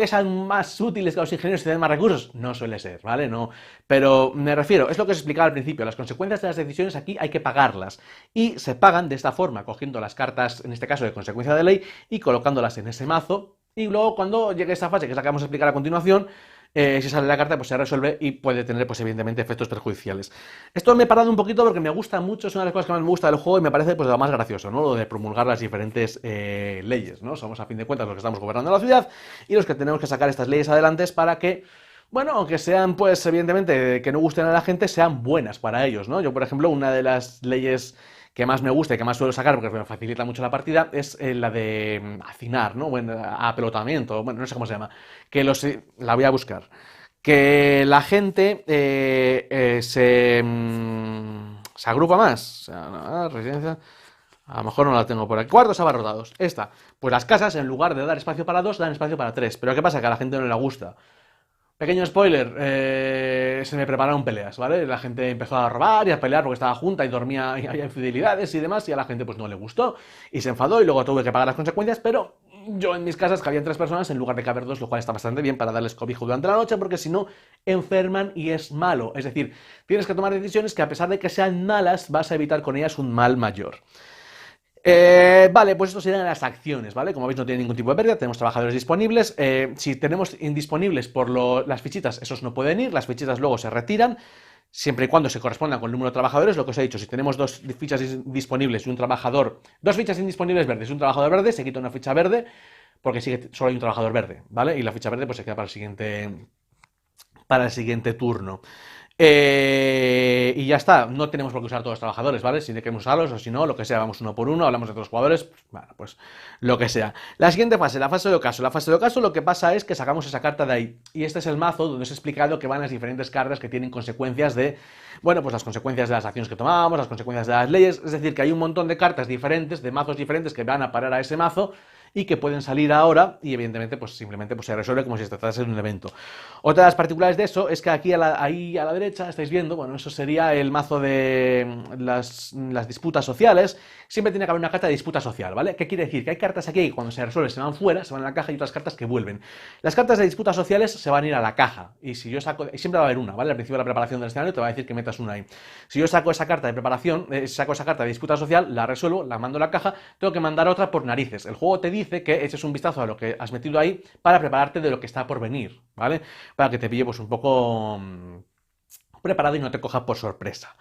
[SPEAKER 1] sean más útiles que los ingenieros y te den más recursos. No suele ser, ¿vale? No, pero me refiero, es lo que os explicaba al principio, las consecuencias de las decisiones aquí hay que pagarlas y se pagan de esta forma, cogiendo las cartas, en este caso de consecuencia de ley, y colocándolas en ese mazo. Y luego cuando llegue esta fase, que es la que vamos a explicar a continuación, si sale la carta, pues se resuelve y puede tener, pues evidentemente, efectos perjudiciales. Esto me he parado un poquito porque me gusta mucho, es una de las cosas que más me gusta del juego y me parece pues lo más gracioso, ¿no? Lo de promulgar las diferentes leyes, ¿no? Somos a fin de cuentas los que estamos gobernando la ciudad y los que tenemos que sacar estas leyes adelante para que, bueno, aunque sean, pues evidentemente, que no gusten a la gente, sean buenas para ellos, ¿no? Yo, por ejemplo, una de las leyes que más me gusta y que más suelo sacar porque me facilita mucho la partida es la de hacinar, ¿no? Bueno, apelotamiento, bueno, no sé cómo se llama. La voy a buscar. Que la gente se agrupa más. O sea, residencia. A lo mejor no la tengo por aquí. Cuartos abarrotados. Esta. Pues las casas, en lugar de dar espacio para dos, dan espacio para tres. Pero ¿qué pasa? Que a la gente no le gusta. Pequeño spoiler, se me prepararon peleas, ¿vale? La gente empezó a robar y a pelear porque estaba junta y dormía y había infidelidades y demás y a la gente pues no le gustó y se enfadó y luego tuve que pagar las consecuencias, pero yo en mis casas cabían 3 personas en lugar de caber 2, lo cual está bastante bien para darles cobijo durante la noche porque si no enferman y es malo. Es decir, tienes que tomar decisiones que a pesar de que sean malas vas a evitar con ellas un mal mayor. Vale, pues esto serían las acciones, ¿vale? Como veis no tiene ningún tipo de pérdida, tenemos trabajadores disponibles. Si tenemos indisponibles por las fichitas, esos no pueden ir, las fichitas luego se retiran, siempre y cuando se correspondan con el número de trabajadores. Lo que os he dicho, si tenemos 2 fichas disponibles y un trabajador, 2 fichas indisponibles verdes y un trabajador verde, se quita una ficha verde porque sigue, solo hay un trabajador verde, ¿vale? Y la ficha verde pues se queda para el siguiente turno. Y ya está, no tenemos por qué usar todos los trabajadores, ¿vale? Si queremos usarlos o si no, lo que sea, vamos uno por uno, hablamos de otros jugadores, pues, bueno, pues lo que sea. La siguiente fase, la fase de ocaso. La fase de ocaso lo que pasa es que sacamos esa carta de ahí. Y este es el mazo donde os he explicado que van las diferentes cartas que tienen consecuencias de, bueno, pues las consecuencias de las acciones que tomamos, las consecuencias de las leyes. Es decir, que hay un montón de cartas diferentes, de mazos diferentes que van a parar a ese mazo y que pueden salir ahora y evidentemente pues simplemente pues, se resuelve como si se tratase de un evento. Otra de las particularidades de eso es que aquí ahí a la derecha estáis viendo, bueno, eso sería el mazo de las disputas sociales. Siempre tiene que haber una carta de disputa social, ¿vale? ¿Qué quiere decir? Que hay cartas aquí que cuando se resuelve se van fuera, se van a la caja y otras cartas que vuelven. Las cartas de disputas sociales se van a ir a la caja y si yo saco, y siempre va a haber una, ¿vale? Al principio de la preparación del escenario te va a decir que metas una ahí. Si yo saco esa carta de preparación, saco esa carta de disputa social, la resuelvo, la mando a la caja, tengo que mandar otra por narices. El juego te dice que eches un vistazo a lo que has metido ahí para prepararte de lo que está por venir, ¿vale? Para que te pille pues un poco preparado y no te coja por sorpresa.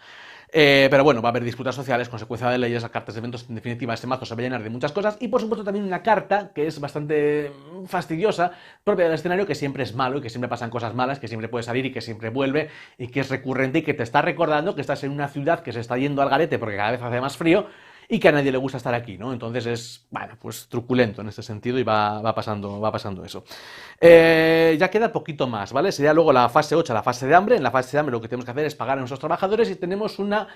[SPEAKER 1] Pero bueno, va a haber disputas sociales, consecuencia de leyes, cartas de eventos, en definitiva, este mazo se va a llenar de muchas cosas y por supuesto también una carta que es bastante fastidiosa, propia del escenario, que siempre es malo y que siempre pasan cosas malas, que siempre puede salir y que siempre vuelve y que es recurrente y que te está recordando que estás en una ciudad que se está yendo al garete porque cada vez hace más frío y que a nadie le gusta estar aquí, ¿no? Entonces es, bueno, pues truculento en este sentido y va pasando eso. Ya queda poquito más, ¿vale? Sería luego la fase 8, la fase de hambre. En la fase de hambre lo que tenemos que hacer es pagar a nuestros trabajadores y tenemos una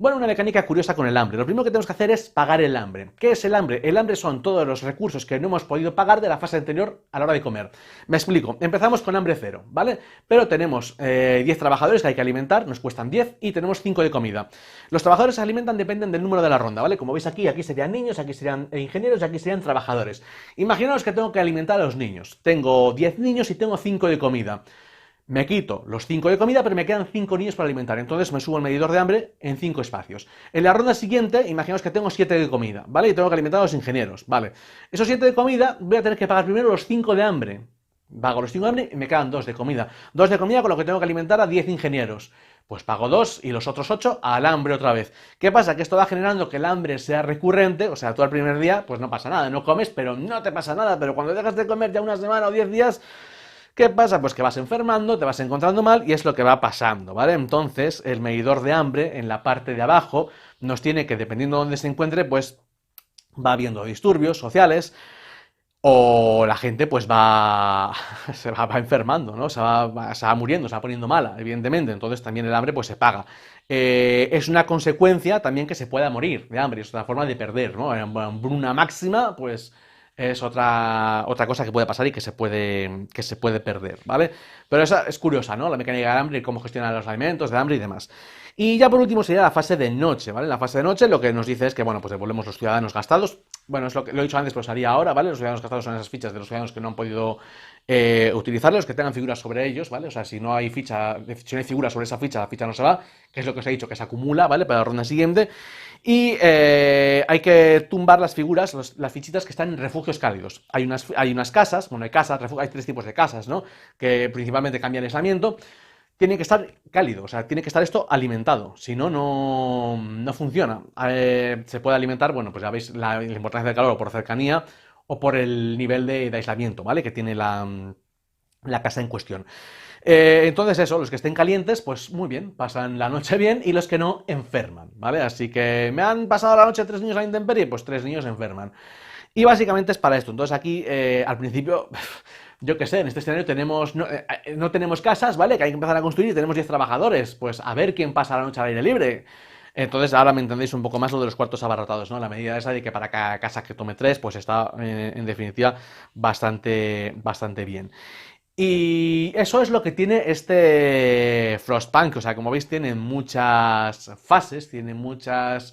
[SPEAKER 1] Bueno, una mecánica curiosa con el hambre. Lo primero que tenemos que hacer es pagar el hambre. ¿Qué es el hambre? El hambre son todos los recursos que no hemos podido pagar de la fase anterior a la hora de comer. Me explico. Empezamos con hambre cero, ¿vale? Pero tenemos 10 trabajadores que hay que alimentar, nos cuestan 10 y tenemos 5 de comida. Los trabajadores que se alimentan dependen del número de la ronda, ¿vale? Como veis aquí serían niños, aquí serían ingenieros y aquí serían trabajadores. Imaginaos que tengo que alimentar a los niños. Tengo 10 niños y tengo 5 de comida. Me quito los 5 de comida, pero me quedan 5 niños para alimentar. Entonces me subo el medidor de hambre en 5 espacios. En la ronda siguiente, imaginaos que tengo 7 de comida, ¿vale? Y tengo que alimentar a los ingenieros, ¿vale? Esos 7 de comida, voy a tener que pagar primero los 5 de hambre. Pago los 5 de hambre y me quedan 2 de comida. 2 de comida con lo que tengo que alimentar a 10 ingenieros. Pues pago 2 y los otros 8 al hambre otra vez. ¿Qué pasa? Que esto va generando que el hambre sea recurrente, o sea, tú al primer día, pues no pasa nada, no comes, pero no te pasa nada. Pero cuando dejas de comer ya una semana o 10 días... ¿qué pasa? Pues que vas enfermando, te vas encontrando mal y es lo que va pasando, ¿vale? Entonces, el medidor de hambre en la parte de abajo nos tiene que, dependiendo de dónde se encuentre, pues va habiendo disturbios sociales o la gente pues va enfermando, ¿no? Se va muriendo, se va poniendo mala, evidentemente. Entonces también el hambre pues se paga. Es una consecuencia también que se pueda morir de hambre, es otra forma de perder, ¿no? En hambruna máxima, pues es otra cosa que puede pasar y que se puede perder, ¿vale? Pero esa es curiosa, ¿no? La mecánica del hambre y cómo gestionar los alimentos, del hambre y demás. Y ya por último sería la fase de noche, ¿vale? La fase de noche lo que nos dice es que, bueno, pues devolvemos los ciudadanos gastados. Bueno, es lo que lo he dicho antes, pero os haría ahora, ¿vale? Los ciudadanos gastados son esas fichas de los ciudadanos que no han podido utilizarlos, que tengan figuras sobre ellos, ¿vale? O sea, si no hay ficha, si no hay figura sobre esa ficha, la ficha no se va, que es lo que os he dicho, que se acumula, ¿vale? Para la ronda siguiente. Y hay que tumbar las figuras, las fichitas que están en refugios cálidos. Hay unas casas, bueno, hay casas, hay 3 tipos de casas, ¿no? Que principalmente cambian el aislamiento. Tiene que estar cálido, o sea, tiene que estar esto alimentado, si no, no funciona. Se puede alimentar, bueno, pues ya veis la importancia del calor o por cercanía o por el nivel de aislamiento, ¿vale? Que tiene la casa en cuestión. Entonces eso, los que estén calientes, pues muy bien, pasan la noche bien y los que no, enferman, ¿vale? Así que me han pasado la noche 3 niños a la intemperie, pues 3 niños enferman. Y básicamente es para esto. Entonces aquí, al principio, yo qué sé, en este escenario no tenemos casas, ¿vale? Que hay que empezar a construir y tenemos 10 trabajadores. Pues a ver quién pasa la noche al aire libre. Entonces ahora me entendéis un poco más lo de los cuartos abarrotados, ¿no? La medida esa de que para cada casa que tome 3, pues está, en definitiva, bastante bien. Y eso es lo que tiene este Frostpunk. O sea, como veis, tiene muchas fases, tiene muchos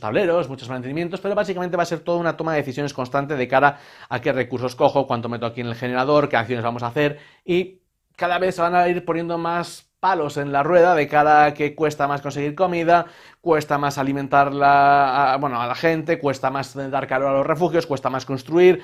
[SPEAKER 1] tableros, muchos mantenimientos, pero básicamente va a ser toda una toma de decisiones constante de cara a qué recursos cojo, cuánto meto aquí en el generador, qué acciones vamos a hacer, y cada vez se van a ir poniendo más palos en la rueda de cara a que cuesta más conseguir comida, cuesta más alimentarla, bueno, a la gente, cuesta más dar calor a los refugios, cuesta más construir.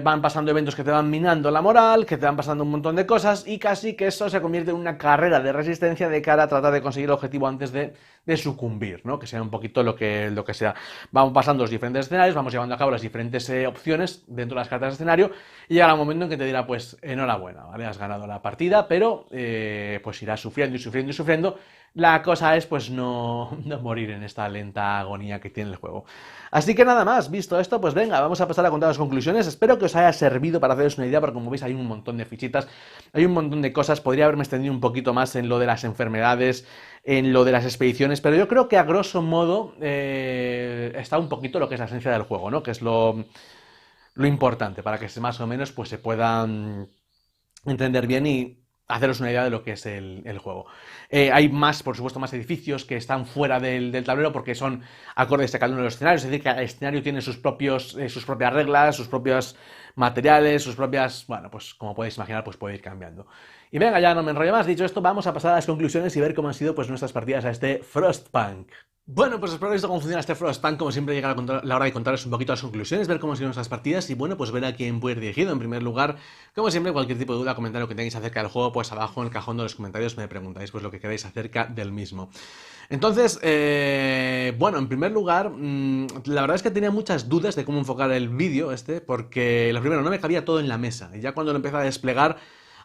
[SPEAKER 1] Van pasando eventos que te van minando la moral, que te van pasando un montón de cosas y casi que eso se convierte en una carrera de resistencia de cara a tratar de conseguir el objetivo antes de sucumbir, ¿no? Que sea un poquito lo que sea. Vamos pasando los diferentes escenarios, vamos llevando a cabo las diferentes opciones dentro de las cartas de escenario y llegará un momento en que te dirá, pues enhorabuena, ¿vale? Has ganado la partida, pero pues irás sufriendo y sufriendo y sufriendo. La cosa es pues no morir en esta lenta agonía que tiene el juego. Así que nada más, visto esto, pues venga, vamos a pasar a contar las conclusiones. Espero que os haya servido para haceros una idea, porque como veis hay un montón de fichitas, hay un montón de cosas. Podría haberme extendido un poquito más en lo de las enfermedades, en lo de las expediciones, pero yo creo que a grosso modo está un poquito lo que es la esencia del juego, ¿no? Que es lo importante para que más o menos pues se puedan entender bien y haceros una idea de lo que es el juego. Hay más, por supuesto, más edificios que están fuera del tablero porque son acordes a cada uno de los escenarios, es decir, que cada escenario tiene sus propias reglas, sus propios materiales, sus propias, bueno, pues como podéis imaginar, pues puede ir cambiando. Y venga, ya no me enrollo más, dicho esto, vamos a pasar a las conclusiones y ver cómo han sido pues nuestras partidas a este Frostpunk. Bueno, pues espero que esto cómo funciona este Frostpunk. Como siempre llega la hora de contaros un poquito las conclusiones, ver cómo han sido nuestras partidas y bueno, pues ver a quién puede ir dirigido. En primer lugar, como siempre, cualquier tipo de duda, comentario que tengáis acerca del juego, pues abajo en el cajón de los comentarios me preguntáis pues lo que queráis acerca del mismo. Entonces, bueno, en primer lugar, la verdad es que tenía muchas dudas de cómo enfocar el vídeo porque lo primero, no me cabía todo en la mesa. Y ya cuando lo empecé a desplegar,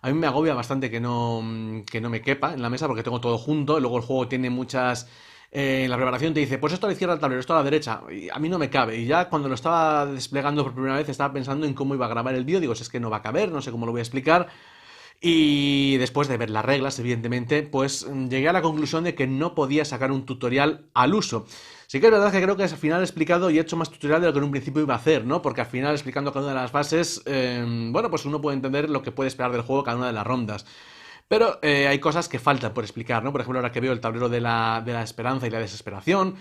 [SPEAKER 1] a mí me agobia bastante que no me quepa en la mesa porque tengo todo junto. Luego el juego tiene muchas... en la preparación te dice, pues esto a la izquierda del tablero, esto a la derecha, y a mí no me cabe. Y ya cuando lo estaba desplegando por primera vez estaba pensando en cómo iba a grabar el vídeo, digo, si es que no va a caber, no sé cómo lo voy a explicar. Y después de ver las reglas, evidentemente, pues llegué a la conclusión de que no podía sacar un tutorial al uso. Sí que es verdad que creo que al final he explicado y he hecho más tutorial de lo que en un principio iba a hacer, ¿no? Porque al final explicando cada una de las fases, bueno, pues uno puede entender lo que puede esperar del juego cada una de las rondas. Pero hay cosas que faltan por explicar, ¿no? Por ejemplo, ahora que veo el tablero de la esperanza y la desesperación,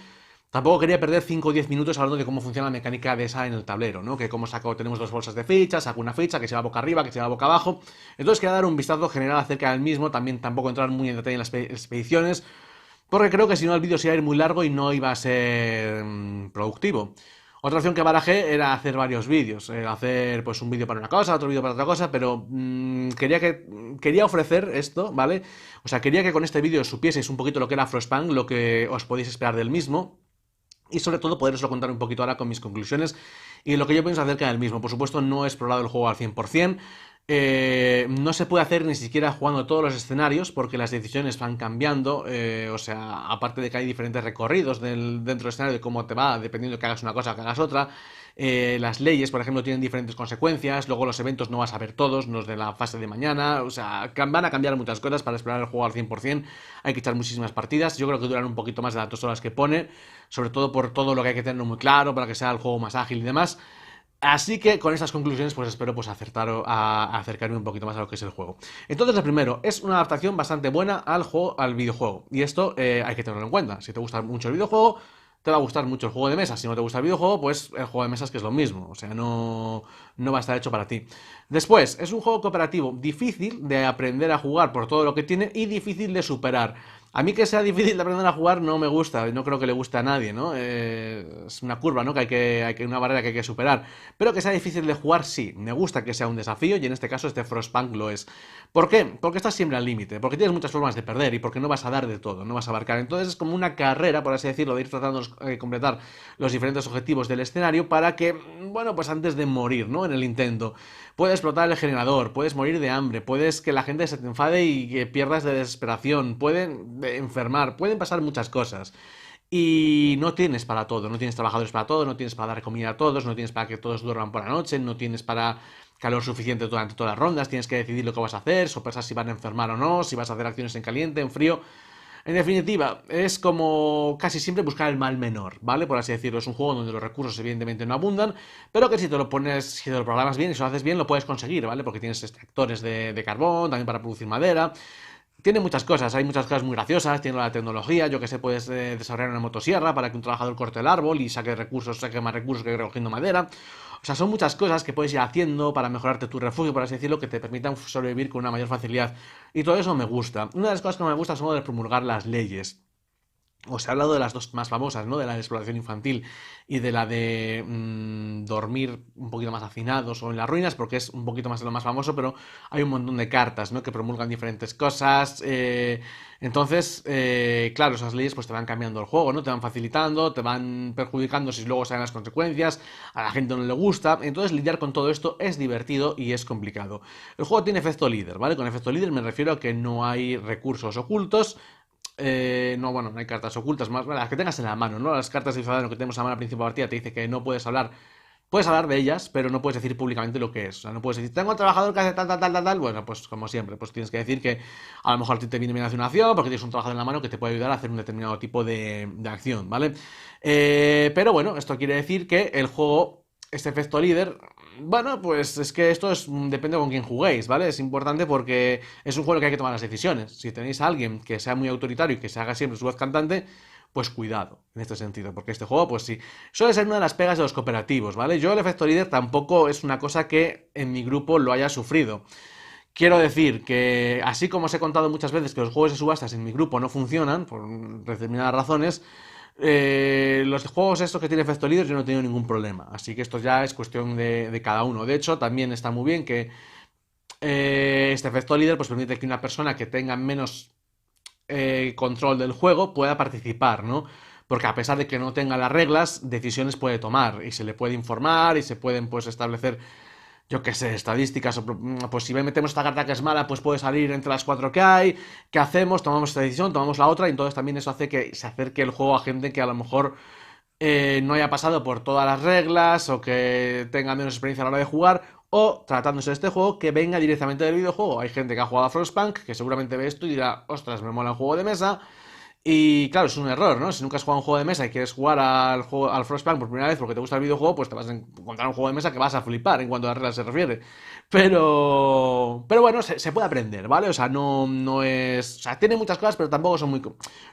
[SPEAKER 1] tampoco quería perder 5 o 10 minutos hablando de cómo funciona la mecánica de esa en el tablero, ¿no? Que cómo saco, tenemos dos bolsas de fichas, saco una ficha que se va boca arriba, que se va boca abajo. Entonces quería dar un vistazo general acerca del mismo, también tampoco entrar muy en detalle en las expediciones, porque creo que si no el vídeo se iba a ir muy largo y no iba a ser productivo. Otra opción que barajé era hacer varios vídeos, hacer pues un vídeo para una cosa, otro vídeo para otra cosa, pero quería ofrecer esto, ¿vale? O sea, quería que con este vídeo supieseis un poquito lo que era Frostpunk, lo que os podéis esperar del mismo, y sobre todo poderoslo contar un poquito ahora con mis conclusiones y lo que yo pienso acerca del mismo. Por supuesto, no he explorado el juego al 100%. No se puede hacer ni siquiera jugando todos los escenarios porque las decisiones van cambiando. O sea, aparte de que hay diferentes recorridos dentro del escenario de cómo te va, dependiendo de que hagas una cosa o que hagas otra. Las leyes, por ejemplo, tienen diferentes consecuencias. Luego los eventos no vas a ver todos, los de la fase de mañana. O sea, van a cambiar muchas cosas para explorar el juego al 100%. Hay que echar muchísimas partidas. Yo creo que duran un poquito más de las 2 horas que pone. Sobre todo por todo lo que hay que tener muy claro para que sea el juego más ágil y demás. Así que con estas conclusiones pues espero pues a acercarme un poquito más a lo que es el juego. Entonces lo primero, es una adaptación bastante buena al videojuego. Y esto hay que tenerlo en cuenta. Si te gusta mucho el videojuego, te va a gustar mucho el juego de mesa. Si no te gusta el videojuego, pues el juego de mesa es que es lo mismo. O sea, no va a estar hecho para ti. Después, es un juego cooperativo difícil de aprender a jugar por todo lo que tiene y difícil de superar. A mí que sea difícil de aprender a jugar no me gusta, no creo que le guste a nadie, ¿no? Es una curva, ¿no? Una barrera que hay que superar. Pero que sea difícil de jugar, sí. Me gusta que sea un desafío y en este caso este Frostpunk lo es. ¿Por qué? Porque estás siempre al límite, porque tienes muchas formas de perder y porque no vas a dar de todo, no vas a abarcar. Entonces es como una carrera, por así decirlo, de ir tratando de completar los diferentes objetivos del escenario para que, bueno, pues antes de morir, ¿no? En el intento. Puedes explotar el generador, puedes morir de hambre, puedes que la gente se te enfade y que pierdas de desesperación, pueden enfermar, pueden pasar muchas cosas. Y no tienes para todo, no tienes trabajadores para todo, no tienes para dar comida a todos, no tienes para que todos duerman por la noche, no tienes para calor suficiente durante todas las rondas, tienes que decidir lo que vas a hacer, sopesar si van a enfermar o no, si vas a hacer acciones en caliente, en frío. En definitiva, es como casi siempre buscar el mal menor, ¿vale? Por así decirlo, es un juego donde los recursos evidentemente no abundan, pero que si te lo pones, si te lo programas bien y si lo haces bien, lo puedes conseguir, ¿vale? Porque tienes extractores de carbón, también para producir madera. Tiene muchas cosas, hay muchas cosas muy graciosas, tiene la tecnología, yo que sé, puedes desarrollar una motosierra para que un trabajador corte el árbol y saque más recursos que recogiendo madera. O sea, son muchas cosas que puedes ir haciendo para mejorarte tu refugio, por así decirlo, que te permitan sobrevivir con una mayor facilidad. Y todo eso me gusta. Una de las cosas que me gusta son lo de promulgar las leyes. Os he hablado de las dos más famosas, ¿no? De la de exploración infantil y de la de dormir un poquito más hacinados o en las ruinas, porque es un poquito más de lo más famoso, pero hay un montón de cartas, ¿no? Que promulgan diferentes cosas. Entonces, claro, esas leyes pues te van cambiando el juego, ¿no? Te van facilitando, te van perjudicando si luego salen las consecuencias, a la gente no le gusta. Entonces lidiar con todo esto es divertido y es complicado. El juego tiene efecto líder, ¿vale? Con efecto líder me refiero a que no hay recursos ocultos. No, bueno, no hay cartas ocultas, más las que tengas en la mano, ¿no? Las cartas de ciudadano que tenemos a mano al principio de partida te dice que no puedes hablar de ellas, pero no puedes decir públicamente lo que es. O sea, no puedes decir, tengo un trabajador que hace tal, tal, tal, tal, tal. Bueno, pues como siempre, pues tienes que decir que a lo mejor a ti te viene bien hacer una acción porque tienes un trabajador en la mano que te puede ayudar a hacer un determinado tipo de acción, ¿vale? Pero bueno, esto quiere decir que el juego, este efecto líder, bueno, pues es que esto depende con quién juguéis, ¿vale? Es importante porque es un juego que hay que tomar las decisiones. Si tenéis a alguien que sea muy autoritario y que se haga siempre su voz cantante, pues cuidado en este sentido, porque este juego, pues sí, suele ser una de las pegas de los cooperativos, ¿vale? Yo el efecto líder tampoco es una cosa que en mi grupo lo haya sufrido. Quiero decir que, así como os he contado muchas veces que los juegos de subastas en mi grupo no funcionan, por determinadas razones, los juegos estos que tiene efecto líder yo no he tenido ningún problema. Así que esto ya es cuestión de cada uno. De hecho, también está muy bien que este efecto líder pues permite que una persona que tenga menos control del juego pueda participar, ¿no? Porque a pesar de que no tenga las reglas, decisiones puede tomar y se le puede informar y se pueden pues establecer, yo qué sé, estadísticas, o pues si metemos esta carta que es mala, pues puede salir entre las cuatro que hay, ¿qué hacemos? Tomamos esta decisión, tomamos la otra, y entonces también eso hace que se acerque el juego a gente que a lo mejor no haya pasado por todas las reglas o que tenga menos experiencia a la hora de jugar, o tratándose de este juego que venga directamente del videojuego. Hay gente que ha jugado a Frostpunk que seguramente ve esto y dirá, ostras, me mola el juego de mesa. Y claro, es un error, ¿no? Si nunca has jugado un juego de mesa y quieres jugar al Frostpunk por primera vez porque te gusta el videojuego, pues te vas a encontrar un juego de mesa que vas a flipar en cuanto a las reglas se refiere. Pero bueno, se puede aprender, ¿vale? O sea, no es... O sea, tiene muchas cosas, pero tampoco son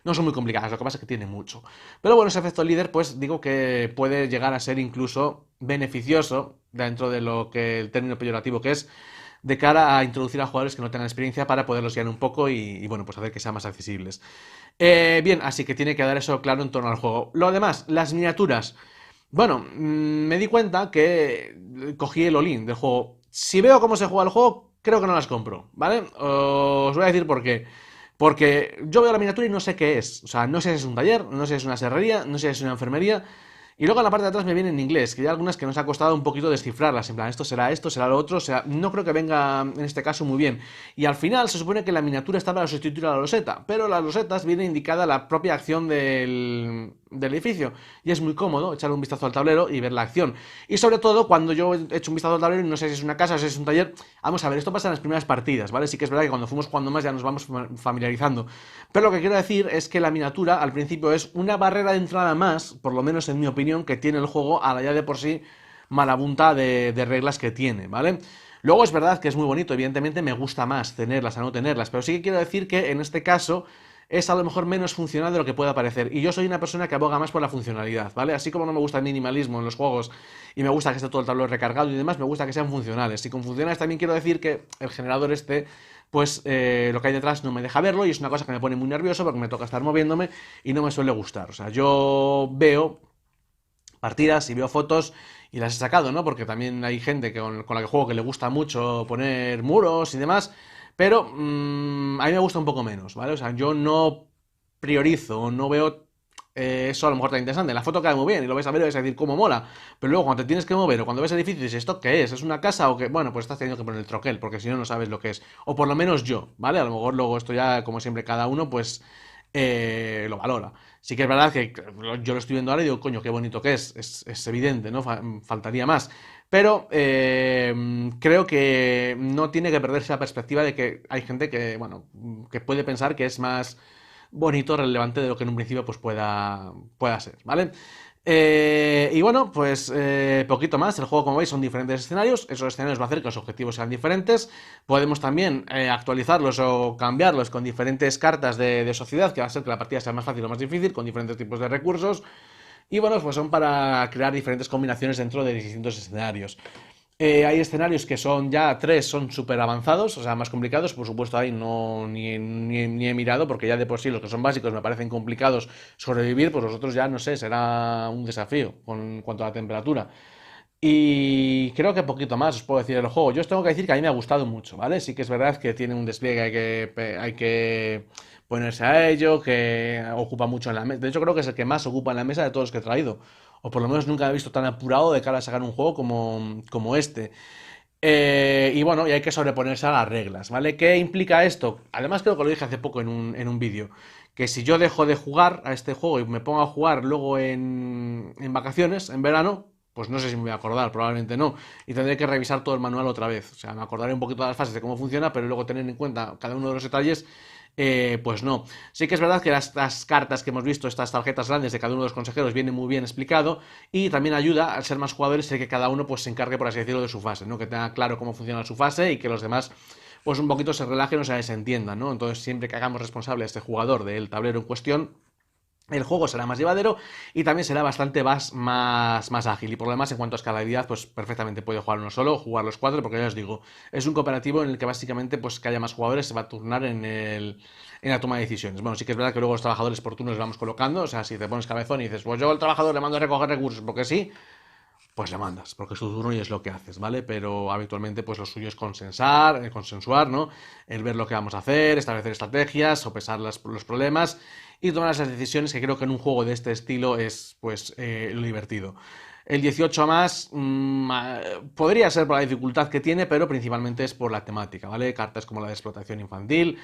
[SPEAKER 1] no son muy complicadas. Lo que pasa es que tiene mucho. Pero bueno, ese efecto líder, pues digo que puede llegar a ser incluso beneficioso dentro de lo que el término peyorativo que es, de cara a introducir a jugadores que no tengan experiencia para poderlos guiar un poco y bueno, pues hacer que sean más accesibles. Bien, así que tiene que dar eso claro en torno al juego. Lo demás, las miniaturas. Bueno, me di cuenta que cogí el all-in del juego. Si veo cómo se juega el juego, creo que no las compro, ¿vale? Os voy a decir por qué. Porque yo veo la miniatura y no sé qué es. O sea, no sé si es un taller, no sé si es una serrería, no sé si es una enfermería. Y luego en la parte de atrás me viene en inglés, que hay algunas que nos ha costado un poquito descifrarlas. En plan, esto, será lo otro. O sea, no creo que venga en este caso muy bien. Y al final se supone que la miniatura está para sustituir a la loseta. Pero las losetas viene indicada la propia acción del edificio. Y es muy cómodo echarle un vistazo al tablero y ver la acción. Y sobre todo cuando yo he hecho un vistazo al tablero y no sé si es una casa o si es un taller. Vamos a ver, esto pasa en las primeras partidas, ¿vale? Sí que es verdad que cuando fuimos jugando más ya nos vamos familiarizando. Pero lo que quiero decir es que la miniatura al principio es una barrera de entrada más, por lo menos en mi opinión, que tiene el juego a la ya de por sí malabunta de reglas que tiene, ¿vale? Luego es verdad que es muy bonito, evidentemente me gusta más tenerlas a no tenerlas, pero sí que quiero decir que en este caso es a lo mejor menos funcional de lo que pueda parecer. Y yo soy una persona que aboga más por la funcionalidad, ¿vale? Así como no me gusta el minimalismo en los juegos y me gusta que esté todo el tablero recargado y demás, me gusta que sean funcionales. Y con funcionales también quiero decir que el generador pues lo que hay detrás no me deja verlo y es una cosa que me pone muy nervioso porque me toca estar moviéndome y no me suele gustar. O sea, yo veo partidas y veo fotos y las he sacado, ¿no? Porque también hay gente con la que juego que le gusta mucho poner muros y demás, pero a mí me gusta un poco menos, ¿vale? O sea, yo no priorizo, no veo eso a lo mejor tan interesante. La foto queda muy bien y lo vais a ver y vais a decir cómo mola, pero luego cuando te tienes que mover o cuando ves el edificio y dices, ¿esto qué es? ¿Es una casa o qué? Bueno, pues estás teniendo que poner el troquel, porque si no, no sabes lo que es. O por lo menos yo, ¿vale? A lo mejor luego esto ya, como siempre, cada uno, pues lo valora. Sí que es verdad que yo lo estoy viendo ahora y digo, coño, qué bonito que es evidente, ¿no? Faltaría más. Pero creo que no tiene que perderse la perspectiva de que hay gente que, bueno, que puede pensar que es más bonito, relevante de lo que en un principio pues pueda ser, ¿vale? Y bueno, pues poquito más. El juego, como veis, son diferentes escenarios. Esos escenarios va a hacer que los objetivos sean diferentes. Podemos también actualizarlos o cambiarlos con diferentes cartas de sociedad, que va a hacer que la partida sea más fácil o más difícil, con diferentes tipos de recursos. Y bueno, pues son para crear diferentes combinaciones dentro de distintos escenarios. Hay escenarios que son ya tres, son súper avanzados, o sea, más complicados. Por supuesto, ahí no ni he mirado, porque ya de por sí los que son básicos me parecen complicados sobrevivir, pues los otros ya no sé, será un desafío con cuanto a la temperatura. Y creo que poquito más os puedo decir del juego. Yo os tengo que decir que a mí me ha gustado mucho, ¿vale? Sí que es verdad que tiene un despliegue, hay que ponerse a ello, que ocupa mucho en la mesa. De hecho, creo que es el que más ocupa en la mesa de todos los que he traído. O por lo menos nunca he visto tan apurado de cara a sacar un juego como este. Y bueno, y hay que sobreponerse a las reglas, ¿vale? ¿Qué implica esto? Además, creo que lo dije hace poco en un vídeo. Que si yo dejo de jugar a este juego y me pongo a jugar luego en vacaciones, en verano, pues no sé si me voy a acordar, probablemente no. Y tendré que revisar todo el manual otra vez. O sea, me acordaré un poquito de las fases de cómo funciona, pero luego tener en cuenta cada uno de los detalles, pues no. Sí que es verdad que estas cartas que hemos visto, estas tarjetas grandes de cada uno de los consejeros, viene muy bien explicado y también ayuda al ser más jugadores el que cada uno pues se encargue, por así decirlo, de su fase, ¿no? Que tenga claro cómo funciona su fase y que los demás pues un poquito se relajen o se entiendan, ¿no? Entonces siempre que hagamos responsable a este jugador del tablero en cuestión, el juego será más llevadero y también será bastante más ágil. Y por lo demás, en cuanto a escalabilidad, pues perfectamente puede jugar uno solo, jugar los cuatro, porque ya os digo, es un cooperativo en el que básicamente, pues que haya más jugadores, se va a turnar en la toma de decisiones. Bueno, sí que es verdad que luego los trabajadores por turnos los vamos colocando, o sea, si te pones cabezón y dices, pues yo al trabajador le mando a recoger recursos, porque sí, pues le mandas, porque es tu turno y es lo que haces, ¿vale? Pero habitualmente pues lo suyo es consensuar, ¿no? El ver lo que vamos a hacer, establecer estrategias, sopesar los problemas y tomar esas decisiones que creo que en un juego de este estilo es pues lo divertido. El 18 a más podría ser por la dificultad que tiene, pero principalmente es por la temática, ¿vale? Cartas como la de explotación infantil,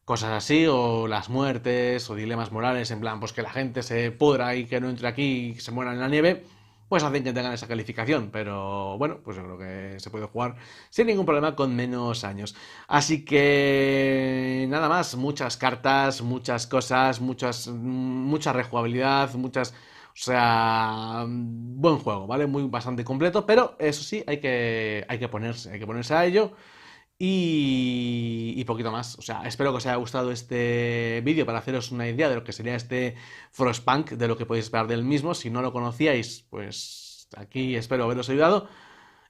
[SPEAKER 1] cosas así, o las muertes, o dilemas morales, en plan, pues que la gente se pudra y que no entre aquí y se muera en la nieve, pues hacen que tengan esa calificación. Pero bueno, pues yo creo que se puede jugar sin ningún problema con menos años. Así que nada más, muchas cartas, muchas cosas, mucha rejugabilidad, muchas... O sea, buen juego, ¿vale? Muy bastante completo, pero eso sí, hay que ponerse a ello y poquito más. O sea, espero que os haya gustado este vídeo para haceros una idea de lo que sería este Frostpunk, de lo que podéis esperar del mismo. Si no lo conocíais, pues aquí espero haberos ayudado.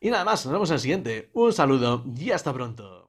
[SPEAKER 1] Y nada más, nos vemos en el siguiente. Un saludo y hasta pronto.